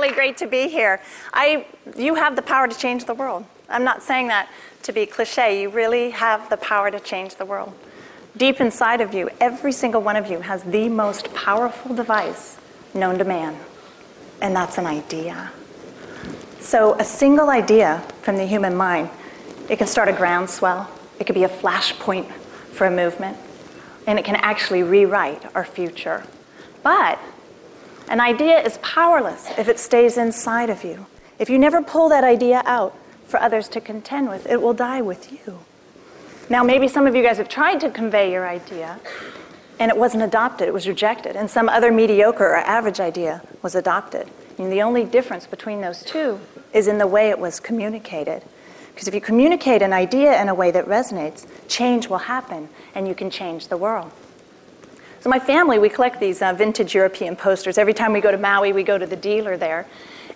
really great to be here. You have the power to change the world. I'm not saying that to be cliche. You really have the power to change the world. Deep inside of you, every single one of you has the most powerful device known to man, and that's an idea. So a single idea from the human mind, it can start a groundswell. It could be a flashpoint for a movement, and it can actually rewrite our future. But an idea is powerless if it stays inside of you. If you never pull that idea out for others to contend with, it will die with you. Now, maybe some of you guys have tried to convey your idea, and it wasn't adopted, it was rejected, and some other mediocre or average idea was adopted. And the only difference between those two is in the way it was communicated. Because if you communicate an idea in a way that resonates, change will happen, and you can change the world. So my family, we collect these vintage European posters. Every time we go to Maui, we go to the dealer there.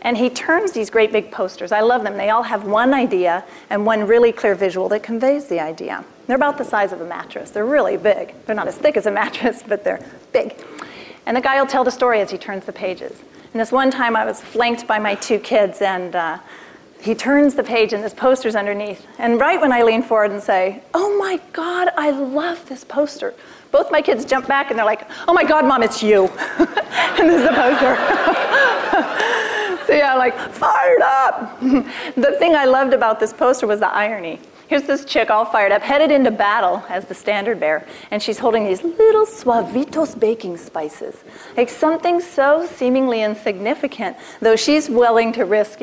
And he turns these great big posters. I love them. They all have one idea and one really clear visual that conveys the idea. They're about the size of a mattress. They're really big. They're not as thick as a mattress, but they're big. And the guy will tell the story as he turns the pages. And this one time I was flanked by my two kids, and he turns the page and this poster's underneath. And right when I lean forward and say, "Oh my God, I love this poster," both my kids jump back and they're like, "Oh my God, Mom, it's you." And this is the poster. So yeah, like, fired up. The thing I loved about this poster was the irony. Here's this chick all fired up, headed into battle as the standard bearer, and she's holding these little suavitos baking spices. Like something so seemingly insignificant, though she's willing to risk,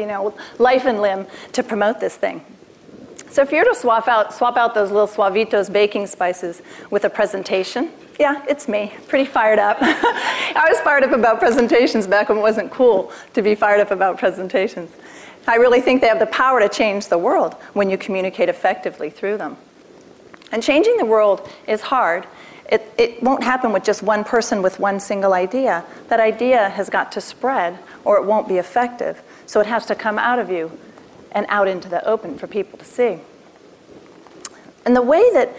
life and limb to promote this thing. So if you were to swap out those little suavitos baking spices with a presentation, yeah, it's me, pretty fired up. I was fired up about presentations back when it wasn't cool to be fired up about presentations. I really think they have the power to change the world when you communicate effectively through them. And changing the world is hard. It won't happen with just one person with one single idea. That idea has got to spread or it won't be effective. So it has to come out of you and out into the open for people to see. And the way that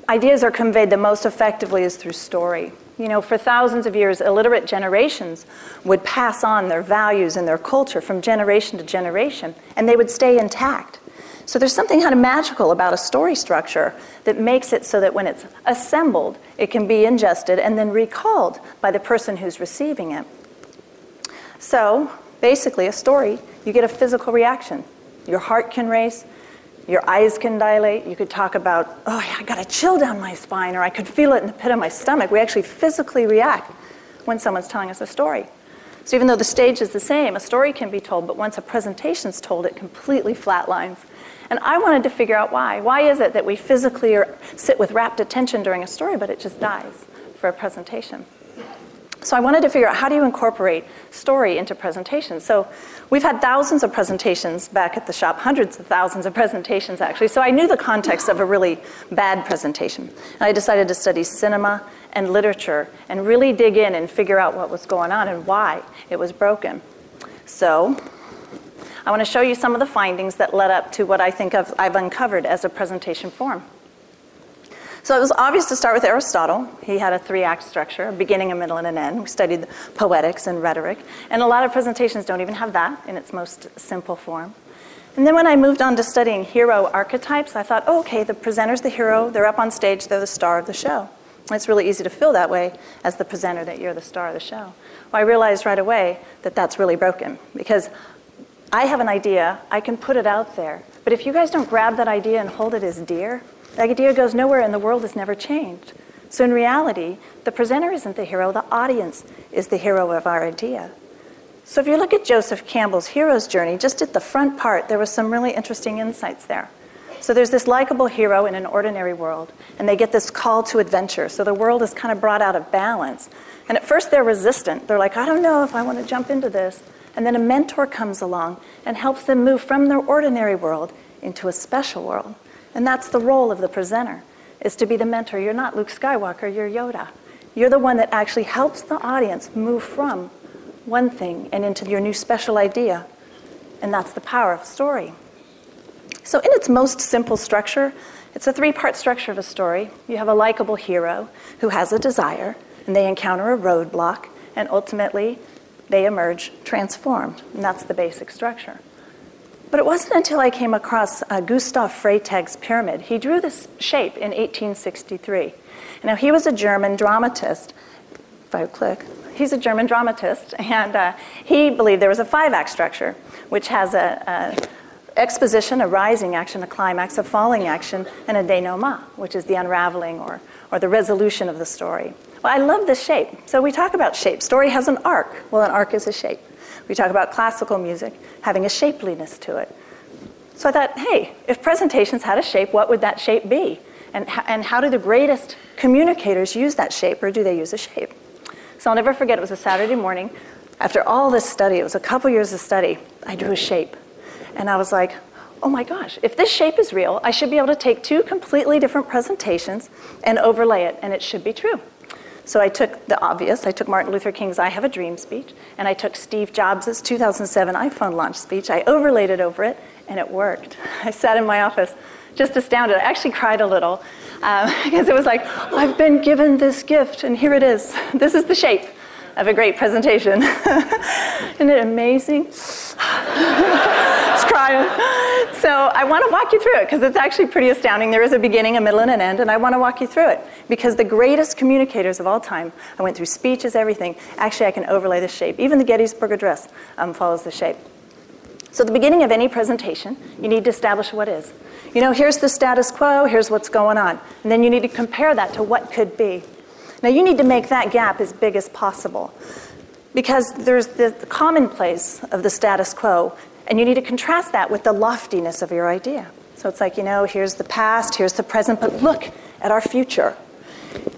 ideas are conveyed the most effectively is through story. For thousands of years, illiterate generations would pass on their values and their culture from generation to generation, and they would stay intact. So there's something kind of magical about a story structure that makes it so that when it's assembled, it can be ingested and then recalled by the person who's receiving it. So basically, a story, you get a physical reaction. Your heart can race. Your eyes can dilate. You could talk about, "Oh, yeah, I got a chill down my spine," or "I could feel it in the pit of my stomach." We actually physically react when someone's telling us a story. So even though the stage is the same, a story can be told, but once a presentation's told, it completely flatlines. And I wanted to figure out why. Why is it that we physically sit with rapt attention during a story, but it just dies for a presentation? So I wanted to figure out, how do you incorporate story into presentations? So we've had thousands of presentations back at the shop, hundreds of thousands of presentations actually. So I knew the context of a really bad presentation. And I decided to study cinema and literature and really dig in and figure out what was going on and why it was broken. So I want to show you some of the findings that led up to what I think I've uncovered as a presentation form. So it was obvious to start with Aristotle. He had a 3-act structure, a beginning, a middle, and an end. We studied poetics and rhetoric. And a lot of presentations don't even have that in its most simple form. And then when I moved on to studying hero archetypes, I thought, oh, okay, the presenter's the hero. They're up on stage. They're the star of the show. And it's really easy to feel that way as the presenter, that you're the star of the show. Well, I realized right away that that's really broken, because I have an idea. I can put it out there. But if you guys don't grab that idea and hold it as dear, that idea goes nowhere and the world has never changed. So in reality, the presenter isn't the hero, the audience is the hero of our idea. So if you look at Joseph Campbell's hero's journey, just at the front part, there was some really interesting insights there. So there's this likable hero in an ordinary world, and they get this call to adventure. So the world is kind of brought out of balance. And at first they're resistant. They're like, I don't know if I want to jump into this. And then a mentor comes along and helps them move from their ordinary world into a special world. And that's the role of the presenter, is to be the mentor. You're not Luke Skywalker, you're Yoda. You're the one that actually helps the audience move from one thing and into your new special idea. And that's the power of story. So in its most simple structure, it's a 3-part structure of a story. You have a likable hero who has a desire, and they encounter a roadblock, and ultimately they emerge transformed. And that's the basic structure. But it wasn't until I came across Gustav Freytag's pyramid. He drew this shape in 1863. Now, he was a German dramatist. If I click, he's a German dramatist, and he believed there was a 5-act structure, which has a exposition, a rising action, a climax, a falling action, and a denouement, which is the unraveling or the resolution of the story. Well, I love this shape. So we talk about shape. Story has an arc. Well, an arc is a shape. We talk about classical music having a shapeliness to it. So I thought, hey, if presentations had a shape, what would that shape be? And how do the greatest communicators use that shape, or do they use a shape? So I'll never forget, it was a Saturday morning. After all this study, it was a couple years of study, I drew a shape. And I was like, oh my gosh, if this shape is real, I should be able to take 2 completely different presentations and overlay it, and it should be true. So I took the obvious. I took Martin Luther King's I Have a Dream speech, and I took Steve Jobs' 2007 iPhone launch speech. I overlaid it over it, and it worked. I sat in my office just astounded. I actually cried a little because it was like, I've been given this gift, and here it is. This is the shape of a great presentation. Isn't it amazing? It's crying. So I want to walk you through it because it's actually pretty astounding. There is a beginning, a middle, and an end, and I want to walk you through it because the greatest communicators of all time, I went through speeches, everything. Actually, I can overlay the shape. Even the Gettysburg Address follows the shape. So at the beginning of any presentation, you need to establish what is. You know, here's the status quo, here's what's going on. And then you need to compare that to what could be. Now, you need to make that gap as big as possible because there's the commonplace of the status quo, and you need to contrast that with the loftiness of your idea. So it's like, you know, here's the past, here's the present, but look at our future.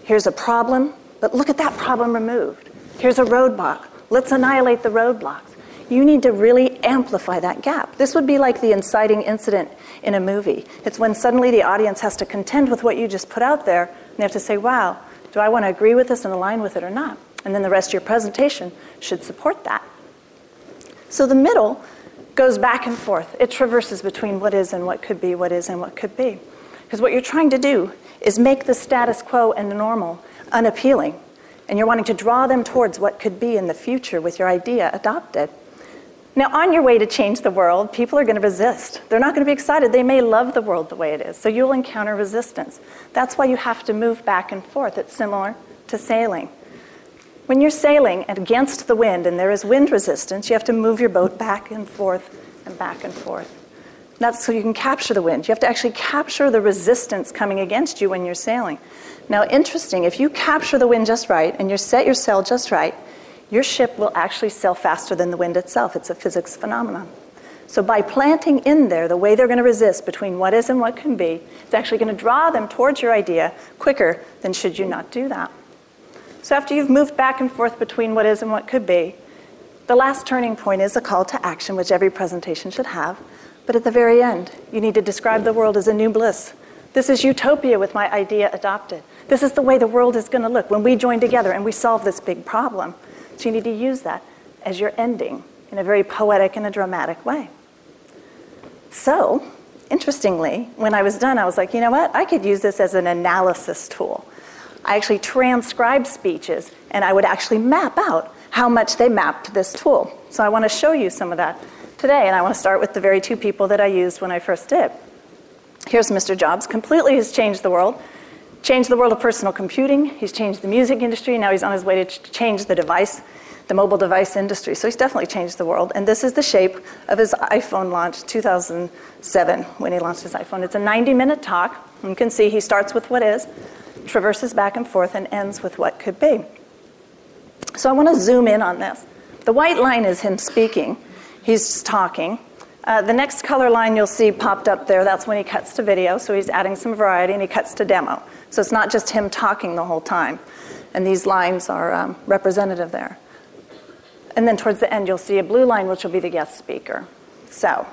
Here's a problem, but look at that problem removed. Here's a roadblock. Let's annihilate the roadblocks. You need to really amplify that gap. This would be like the inciting incident in a movie. It's when suddenly the audience has to contend with what you just put out there, and they have to say, wow, do I want to agree with this and align with it or not? And then the rest of your presentation should support that. So the middle goes back and forth. It traverses between what is and what could be, what is and what could be. Because what you're trying to do is make the status quo and the normal unappealing. And you're wanting to draw them towards what could be in the future with your idea adopted. Now, on your way to change the world, people are going to resist. They're not going to be excited. They may love the world the way it is. So you'll encounter resistance. That's why you have to move back and forth. It's similar to sailing. When you're sailing against the wind and there is wind resistance, you have to move your boat back and forth and back and forth. That's so you can capture the wind. You have to actually capture the resistance coming against you when you're sailing. Now, interesting, if you capture the wind just right and you set your sail just right, your ship will actually sail faster than the wind itself. It's a physics phenomenon. So by planting in there the way they're going to resist between what is and what can be, it's actually going to draw them towards your idea quicker than should you not do that. So after you've moved back and forth between what is and what could be, the last turning point is a call to action, which every presentation should have. But at the very end, you need to describe the world as a new bliss. This is utopia with my idea adopted. This is the way the world is going to look when we join together and we solve this big problem. So you need to use that as your ending in a very poetic and a dramatic way. So, interestingly, when I was done, I was like, you know what? I could use this as an analysis tool. I actually transcribed speeches, and I would actually map out how much they mapped this tool. So I want to show you some of that today, and I want to start with the very 2 people that I used when I first did. Here's Mr. Jobs. Completely has changed the world. Changed the world of personal computing. He's changed the music industry. Now he's on his way to change the mobile device industry. So he's definitely changed the world. And this is the shape of his iPhone launch, 2007, when he launched his iPhone. It's a 90-minute talk. You can see he starts with what is, traverses back and forth, and ends with what could be. So I want to zoom in on this. The white line is him speaking. He's talking. The next color line you'll see popped up there, that's when he cuts to video. So he's adding some variety, and he cuts to demo. So it's not just him talking the whole time. And these lines are representative there. And then towards the end, you'll see a blue line, which will be the guest speaker. So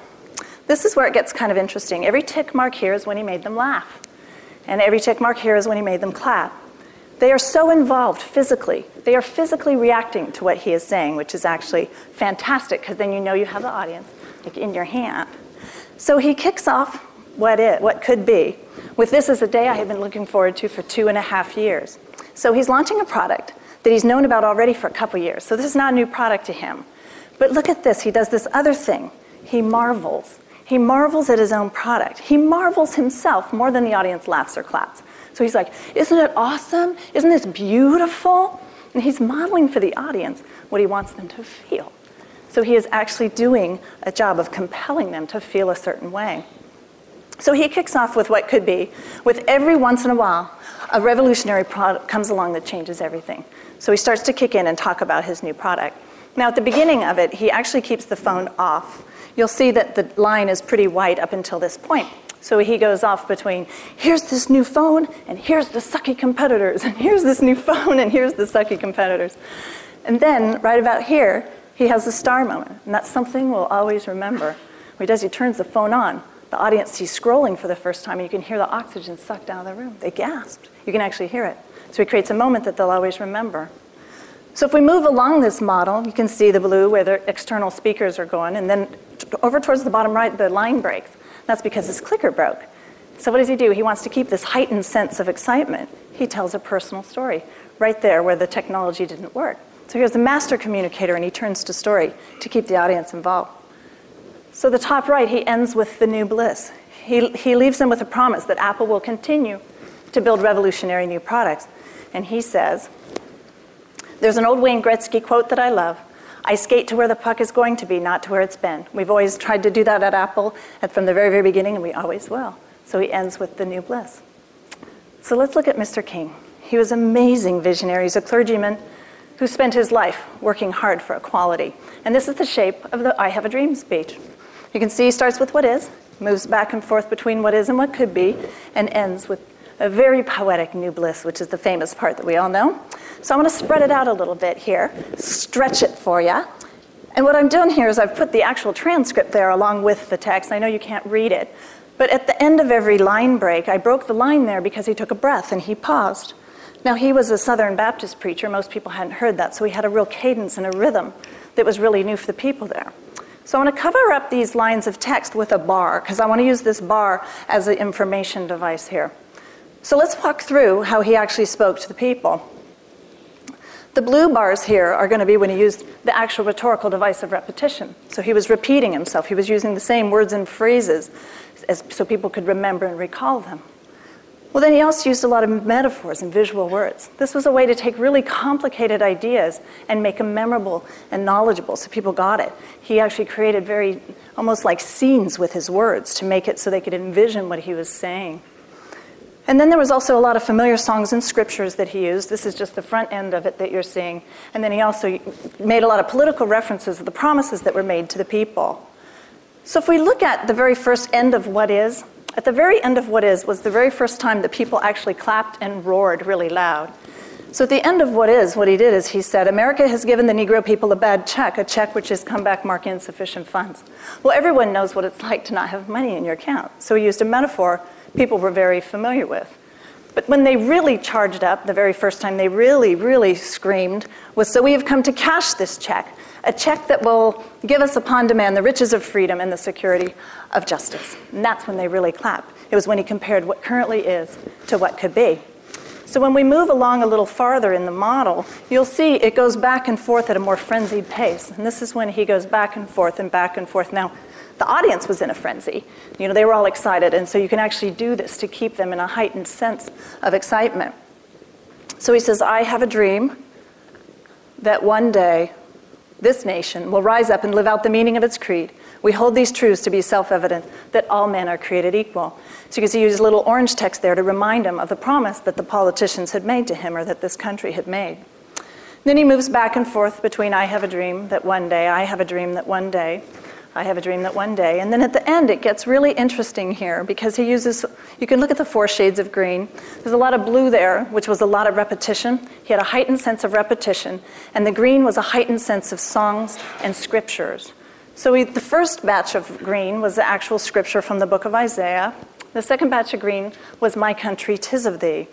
this is where it gets kind of interesting. Every tick mark here is when he made them laugh. And every tick mark here is when he made them clap. They are so involved physically. They are physically reacting to what he is saying, which is actually fantastic, because then you know you have the audience like in your hand. So he kicks off what could be with this is a day I have been looking forward to for 2.5 years. So he's launching a product that he's known about already for a couple years. So this is not a new product to him. But look at this. He does this other thing. He marvels. He marvels at his own product. He marvels himself more than the audience laughs or claps. So he's like, isn't it awesome? Isn't this beautiful? And he's modeling for the audience what he wants them to feel. So he is actually doing a job of compelling them to feel a certain way. So he kicks off with what could be, with every once in a while, a revolutionary product comes along that changes everything. So he starts to kick in and talk about his new product. Now at the beginning of it, he actually keeps the phone off. You'll see that the line is pretty white up until this point. So he goes off between, here's this new phone, and here's the sucky competitors, and here's this new phone, and here's the sucky competitors. And then, right about here, he has the star moment, and that's something we'll always remember. What he does, he turns the phone on. The audience sees scrolling for the first time, and you can hear the oxygen sucked out of the room. They gasped. You can actually hear it. So he creates a moment that they'll always remember. So if we move along this model, you can see the blue where the external speakers are going, and then over towards the bottom right, the line breaks. That's because his clicker broke. So what does he do? He wants to keep this heightened sense of excitement. He tells a personal story right there where the technology didn't work. So here's the master communicator, and he turns to story to keep the audience involved. So the top right, he ends with the new bliss. He leaves them with a promise that Apple will continue to build revolutionary new products. And he says, there's an old Wayne Gretzky quote that I love. I skate to where the puck is going to be, not to where it's been. We've always tried to do that at Apple from the very, very beginning, and we always will. So he ends with the new bliss. So let's look at Mr. King. He was an amazing visionary. He's a clergyman who spent his life working hard for equality. And this is the shape of the I Have a Dream speech. You can see he starts with what is, moves back and forth between what is and what could be, and ends with a very poetic new bliss, which is the famous part that we all know. So I'm going to spread it out a little bit here, stretch it for you. And what I'm doing here is I've put the actual transcript there along with the text. I know you can't read it, but at the end of every line break, I broke the line there because he took a breath and he paused. Now he was a Southern Baptist preacher. Most people hadn't heard that, so he had a real cadence and a rhythm that was really new for the people there. So I'm going to cover up these lines of text with a bar, because I want to use this bar as an information device here. So let's walk through how he actually spoke to the people. The blue bars here are going to be when he used the actual rhetorical device of repetition. So he was repeating himself. He was using the same words and phrases so people could remember and recall them. Well, then he also used a lot of metaphors and visual words. This was a way to take really complicated ideas and make them memorable and knowledgeable so people got it. He actually created very, almost like scenes with his words to make it so they could envision what he was saying. And then there was also a lot of familiar songs and scriptures that he used. This is just the front end of it that you're seeing. And then he also made a lot of political references of the promises that were made to the people. So if we look at the very first end of what is, at the very end of what is was the very first time that people actually clapped and roared really loud. So at the end of what is, what he did is he said, America has given the Negro people a bad check, a check which has come back marked insufficient funds. Well, everyone knows what it's like to not have money in your account. So he used a metaphor people were very familiar with. But when they really charged up, the very first time they really, really screamed, was, so we have come to cash this check, a check that will give us upon demand the riches of freedom and the security of justice. And that's when they really clapped. It was when he compared what currently is to what could be. So when we move along a little farther in the model, you'll see it goes back and forth at a more frenzied pace. And this is when he goes back and forth and back and forth. Now, the audience was in a frenzy. You know, they were all excited, and so you can actually do this to keep them in a heightened sense of excitement. So he says, I have a dream that one day this nation will rise up and live out the meaning of its creed. We hold these truths to be self-evident, that all men are created equal. So you can see he used a little orange text there to remind him of the promise that the politicians had made to him or that this country had made. Then he moves back and forth between I have a dream that one day, I have a dream that one day, I have a dream that one day. And then at the end, it gets really interesting here because he uses, you can look at the 4 shades of green. There's a lot of blue there, which was a lot of repetition. He had a heightened sense of repetition. And the green was a heightened sense of songs and scriptures. So the first batch of green was the actual scripture from the book of Isaiah. The second batch of green was My Country, 'Tis of Thee.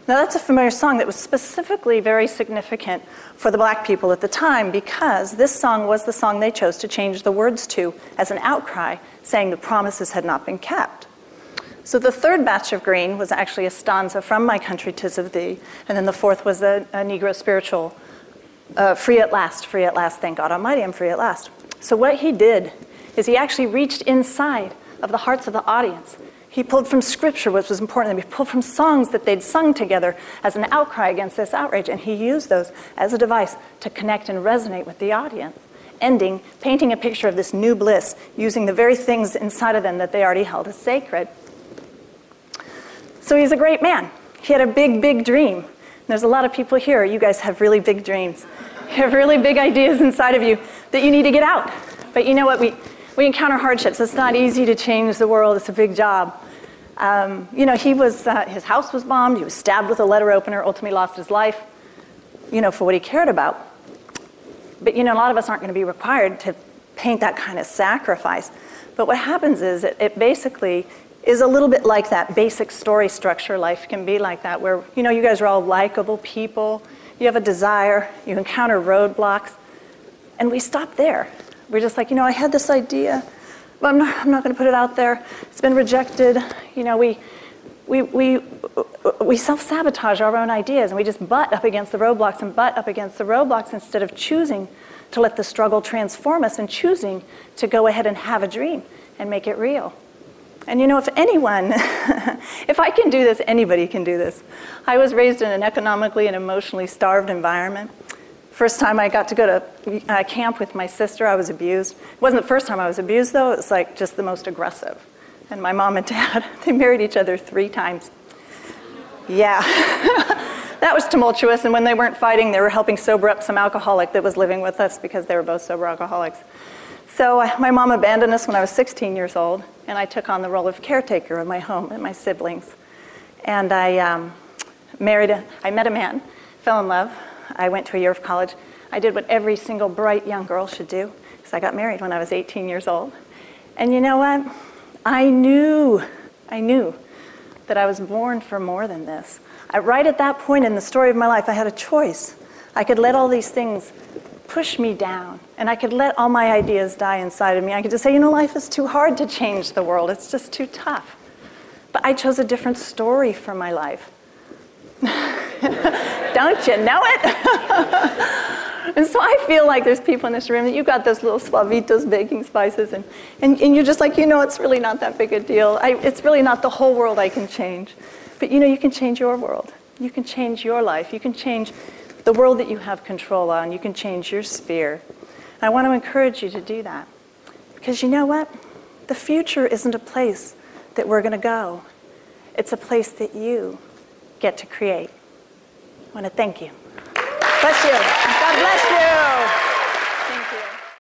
Now that's a familiar song that was specifically very significant for the black people at the time because this song was the song they chose to change the words to as an outcry saying the promises had not been kept. So the third batch of green was actually a stanza from My Country 'Tis of Thee, and then the fourth was a Negro spiritual, free at last, thank God Almighty, I'm free at last. So what he did is he actually reached inside of the hearts of the audience. He pulled from scripture, which was important. He pulled from songs that they'd sung together as an outcry against this outrage, and he used those as a device to connect and resonate with the audience, painting a picture of this new bliss, using the very things inside of them that they already held as sacred. So he's a great man. He had a big, big dream. There's a lot of people here, you guys have really big dreams. You have really big ideas inside of you that you need to get out. But you know what, we encounter hardships. It's not easy to change the world, it's a big job. His house was bombed, he was stabbed with a letter opener, ultimately lost his life, for what he cared about. But a lot of us aren't going to be required to paint that kind of sacrifice. But what happens is it basically is a little bit like that basic story structure. Life can be like that, where you guys are all likable people, you have a desire, you encounter roadblocks, and we stop there. We're just like, I had this idea, but I'm not going to put it out there. It's been rejected. We self-sabotage our own ideas, and we just butt up against the roadblocks instead of choosing to let the struggle transform us and choosing to go ahead and have a dream and make it real. And if anyone, if I can do this, anybody can do this. I was raised in an economically and emotionally starved environment. First time I got to go to camp with my sister, I was abused. It wasn't the first time I was abused, though. It was like just the most aggressive. And my mom and dad, they married each other 3 times. Yeah. That was tumultuous, and when they weren't fighting, they were helping sober up some alcoholic that was living with us because they were both sober alcoholics. So my mom abandoned us when I was 16 years old, and I took on the role of caretaker of my home and my siblings. And I met a man, fell in love. I went to a year of college. I did what every single bright young girl should do, because I got married when I was 18 years old. And you know what? I knew that I was born for more than this. Right at that point in the story of my life, I had a choice. I could let all these things push me down, and I could let all my ideas die inside of me. I could just say, life is too hard to change the world. It's just too tough. But I chose a different story for my life. Don't you know it? And so I feel like there's people in this room that you've got those little suavitos, baking spices, and you're just like, it's really not that big a deal. It's really not the whole world I can change. But you can change your world. You can change your life. You can change the world that you have control on. You can change your sphere. And I want to encourage you to do that. Because you know what? The future isn't a place that we're going to go. It's a place that you get to create. I want to thank you. Bless you. God bless you.